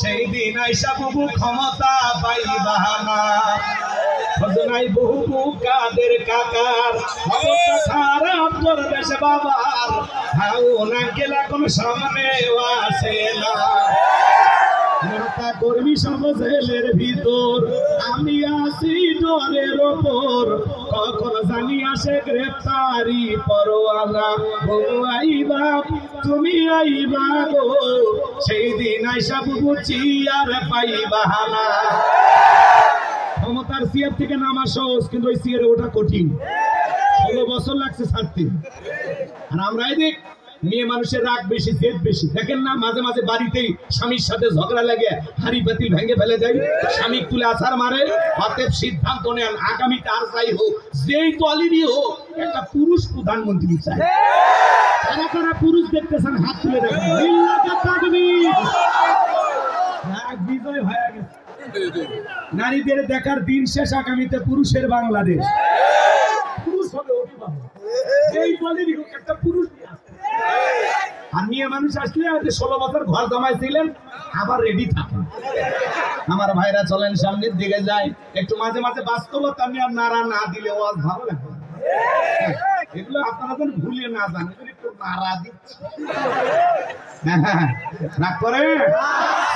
সেই দিন আইসা বুবু ক্ষমতা পাইবা না। নাই বহু কাদের কাকার অবস্থা খারাপ করবেছে বাবার, হাউ না গেলা কোন সামনে আসে না। নেতা কর্মী সব জেলের ভিতর, আমি আছি ডরের ওপর, কখন জানি আসে গ্রেফতারি পরোয়ানা। বউ আইবা তুমি আইবা গো, সেই দিন আইসা বুবু চিয়ার পাইবা না। ক্ষমতার চেয়ার থেকে নামা সহজ, কিন্তু ওই চেয়ারে ওঠা কঠিন। 16 বছর লাগছে ছাড়তে। আর আমরা দেখ মেয়ে মানুষের রাগ বেশি, জেদ বেশি। দেখেন না মাঝে মাঝে বাড়িতেই স্বামীর সাথে ঝগড়া লাগে হাড়ি পাতিল ভেঙে ফেলে যায়, স্বামী তুলে আছাড় মারে। অতএব সিদ্ধান্ত নেন আগামীতে আর যাই হোক, যেই দলেরই হোক, একটা পুরুষ প্রধানমন্ত্রী চাই। কারা কারা পুরুষ দেখতেছেন হাত তুলে দেখেন। বিজয় হয়ে গেছে। নারীদের দেখার দিন শেষ, আগামীতে পুরুষের বাংলাদেশ। পুরুষ হবে অভিভাবক, এই দলেরই হোক একটা পুরুষ। আর মেয়ে মানুষ আসলে 16 বছর ঘর জমাইছিলেন, আবার রেডি থাকেন। আমার ভাইরা চলেন সামনের দিকে যাই, একটু মাঝে মাঝে বাস্তবতা নিয়ে নাড়া না দিলে ওয়াজ ভালো লাগে। এগুলো আপনারা যেন ভুলে না যান, একটু নাড়া দিচ্ছি। রাগ করে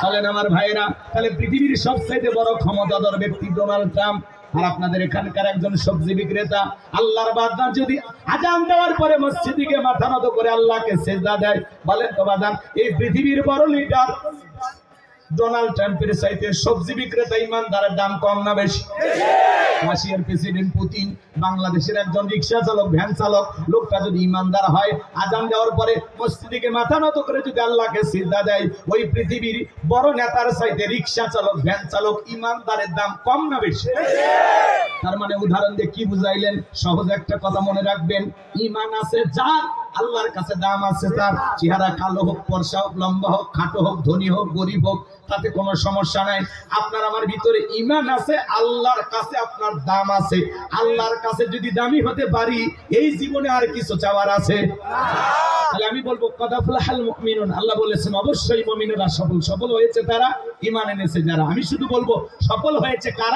চলেন আমার ভাইরা। তাহলে পৃথিবীর সবচেয়ে বড় ক্ষমতাধর ব্যক্তি ডোনাল্ড ট্রাম্প, আর আপনাদের এখানকার একজন সবজি বিক্রেতা। আল্লাহর বান্দা যদি আজান দেওয়ার পরে মসজিদে গিয়ে মাথা নত করে আল্লাহকে সেজদা দেয়, বলেন তো বাজান এই পৃথিবীর বড় লিডার ডোনাল্ড ট্রাম্পের চাইতে সবজি বিক্রেতা ইমানদারের দাম কম না বেশি? রাশিয়ার প্রেসিডেন্ট পুতিন, বাংলাদেশের একজন রিক্সা চালক, ভ্যান চালক, লোকটা যদি ইমানদার হয়, আজান দেওয়ার পরে মসজিদে মাথা নত করে যদি আল্লাহকে সিজদা দেয়, ওই পৃথিবীর বড় নেতার চাইতে রিক্সা চালক, ভ্যান চালক ইমানদারের দাম কম না বেশি? তার মানে উদাহরণ দিয়ে কি বুঝাইলেন? সহজ একটা কথা মনে রাখবেন, ঈমান আছে যার, আল্লাহর কাছে দাম আছে তার। চেহারা কালো হোক, ফর্সা হোক, লম্বা হোক, খাটো হোক, ধনী হোক, গরিব হোক, তাতে কোনো সমস্যা নাই। আপনার আমার ভিতরে ঈমান আছে, আল্লাহর কাছে আপনার দাম আছে। আল্লাহর কাছে যদি দামি হতে পারি, এই জীবনে আর কিছু চাওয়ার আছে? তাহলে আমি বলবো কাদাফলাহাল মুমিনুন, আল্লাহ বলেছেন অবশ্যই মুমিনেরা সফল। সফল হয়েছে তারা ঈমান এনেছে যারা। আমি শুধু বলবো সফল হয়েছে কারা?